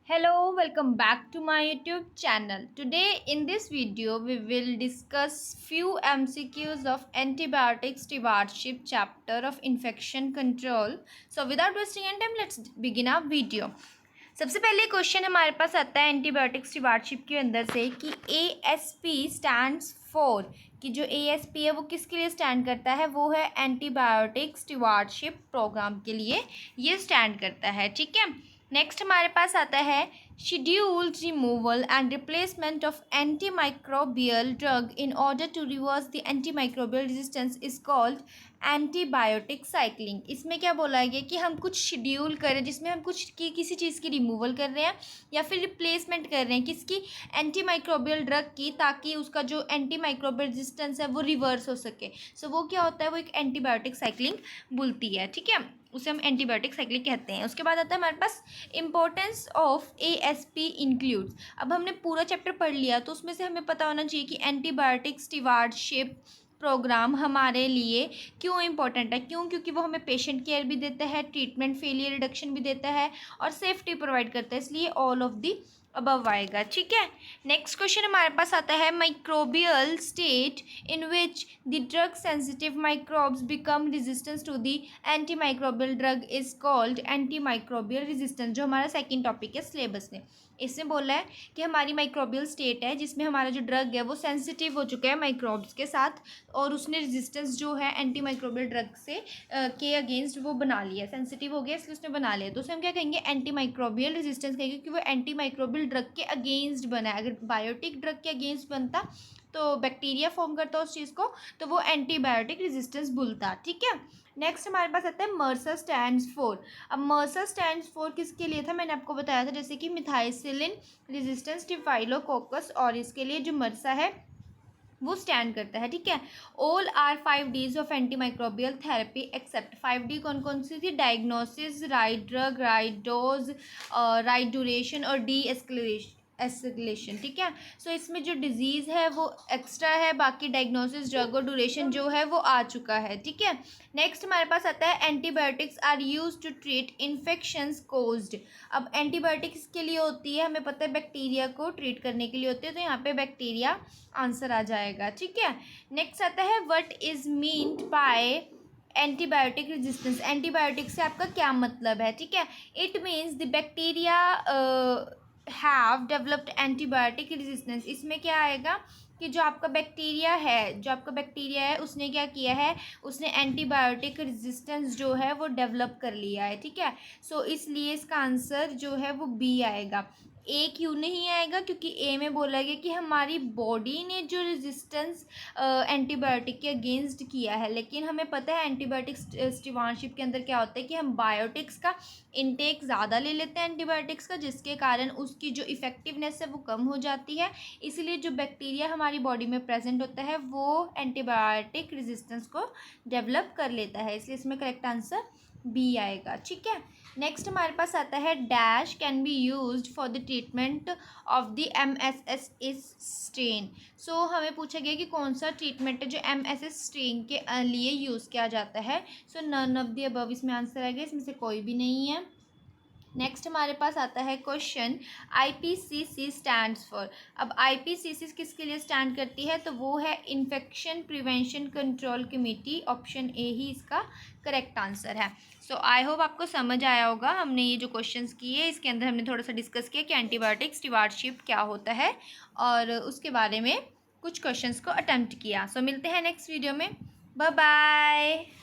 Hello, welcome back to my YouTube channel. Today in this video we will discuss few MCQs of antibiotic stewardship chapter of infection control. So without wasting any time let's begin our video. सबसे पहले question हमारे पास आता है antibiotic stewardship के अंदर से कि ASP स्टैंड्स फॉर कि जो ASP है वो किसके लिए स्टैंड करता है, वो है एंटीबायोटिक स्टीवार्डशिप प्रोग्राम के लिए ये स्टैंड करता है। ठीक है, नेक्स्ट हमारे पास आता है scheduled removal and replacement of antimicrobial drug in order to reverse the antimicrobial resistance is called antibiotic cycling. इसमें क्या बोला गया कि हम कुछ शेड्यूल करें जिसमें हम कुछ किसी चीज़ की रिमूवल कर रहे हैं या फिर रिप्लेसमेंट कर रहे हैं किसकी, एंटीमाइक्रोबियल ड्रग की, ताकि उसका जो एंटीमाइक्रोबियल रेजिस्टेंस है वो रिवर्स हो सके। सो वो क्या होता है, वो एक एंटीबायोटिक साइक्लिंग बोलती है। ठीक है, उसे हम एंटीबायोटिक साइक्लिंग कहते हैं। उसके बाद आता है हमारे पास इंपॉर्टेंस ऑफ ASP इंक्लूड्स। अब हमने पूरा चैप्टर पढ़ लिया तो उसमें से हमें पता होना चाहिए कि एंटीबायोटिक स्टीवार्डशिप प्रोग्राम हमारे लिए क्यों इम्पोर्टेंट है। क्यों? क्योंकि वो हमें पेशेंट केयर भी देता है, ट्रीटमेंट फेलियर रिडक्शन भी देता है और सेफ्टी प्रोवाइड करता है, इसलिए ऑल ऑफ दी अबव आएगा। ठीक है, नेक्स्ट क्वेश्चन हमारे पास आता है microbial state in which the drug sensitive microbes become resistance to the anti microbial drug is called anti microbial resistance. जो हमारा सेकंड टॉपिक है सिलेबस में, इसमें बोला है कि हमारी माइक्रोबियल स्टेट है जिसमें हमारा जो ड्रग है वो सेंसिटिव हो चुका है माइक्रोब्स के साथ और उसने रेजिस्टेंस जो है एंटी माइक्रोबियल ड्रग से के अगेंस्ट वो बना लिया, सेंसिटिव हो गया इसलिए उसने बना लिया, तो उसे हम क्या कहेंगे, एंटी माइक्रोबियल रेजिस्टेंस कहेंगे, क्योंकि वो एंटी माइक्रोबियल ड्रग के अगेंस्ट बना है। अगर बायोटिक ड्रग के अगेंस्ट बनता तो बैक्टीरिया फॉर्म करता उस चीज़ को, तो वो एंटीबायोटिक रेजिस्टेंस बोलता। ठीक है, नेक्स्ट हमारे पास आता है मर्सर स्टैंड्स फॉर। अब मर्सर स्टैंड्स फॉर किसके लिए था, मैंने आपको बताया था, जैसे कि मिथाइसिलिन रेजिस्टेंस स्टेफाइलोकोकस, और इसके लिए जो मर्सा है वो स्टैंड करता है। ठीक है, all are 5 days of anti microbial therapy except 5D कौन कौन सी थी, diagnosis, right drug, right dose, right duration और डी एस्केलेशन। ठीक है, सो इसमें जो डिजीज़ है वो एक्स्ट्रा है, बाकी डायग्नोसिस, ड्रग और ड्यूरेशन जो है वो आ चुका है। ठीक है, नेक्स्ट हमारे पास आता है antibiotics are use to treat infections caused. अब एंटीबायोटिक्स के लिए होती है, हमें पता है बैक्टीरिया को ट्रीट करने के लिए होती है, तो यहाँ पे बैक्टीरिया आंसर आ जाएगा। ठीक है, नेक्स्ट आता है what is meant by antibiotic resistance. Antibiotic से आपका क्या मतलब है। ठीक है, it means the bacteria have developed antibiotic resistance. इसमें क्या आएगा कि जो आपका बैक्टीरिया है उसने क्या किया है, उसने एंटीबायोटिक रेजिस्टेंस जो है वो डेवलप कर लिया है। ठीक है, सो इसलिए इसका आंसर जो है वो बी आएगा। ए क्यों नहीं आएगा, क्योंकि ए में बोला गया कि हमारी बॉडी ने जो रेजिस्टेंस एंटीबायोटिक के अगेंस्ट किया है, लेकिन हमें पता है एंटीबायोटिक स्टीवार्डशिप के अंदर क्या होता है कि हम बायोटिक्स का इनटेक ज़्यादा ले लेते हैं एंटीबायोटिक्स का, जिसके कारण उसकी जो इफ़ेक्टिवनेस है वो कम हो जाती है, इसलिए जो बैक्टीरिया हमारी बॉडी में प्रेजेंट होता है वो एंटीबायोटिक रेजिस्टेंस को डेवलप कर लेता है, इसलिए इसमें करेक्ट आंसर बी आएगा। ठीक है, नेक्स्ट हमारे पास आता है dash can be used for the treatment of the MSS is strain. So हमें पूछा गया कि कौन सा ट्रीटमेंट है जो MSS स्ट्रेन के लिए यूज़ किया जाता है। सो नन ऑफ द अबव इसमें आंसर आएगा, इसमें से कोई भी नहीं है। नेक्स्ट हमारे पास आता है क्वेश्चन IPCC स्टैंड्स फॉर। अब IPCC किसके लिए स्टैंड करती है, तो वो है infection prevention control committee. Option A ही इसका करेक्ट आंसर है। सो आई होप आपको समझ आया होगा। हमने ये जो क्वेश्चंस किए इसके अंदर हमने थोड़ा सा डिस्कस किया कि एंटीबायोटिक स्टीवार्डशिप क्या होता है और उसके बारे में कुछ क्वेश्चंस को अटेम्प्ट किया। सो मिलते हैं नेक्स्ट वीडियो में। Bye bye.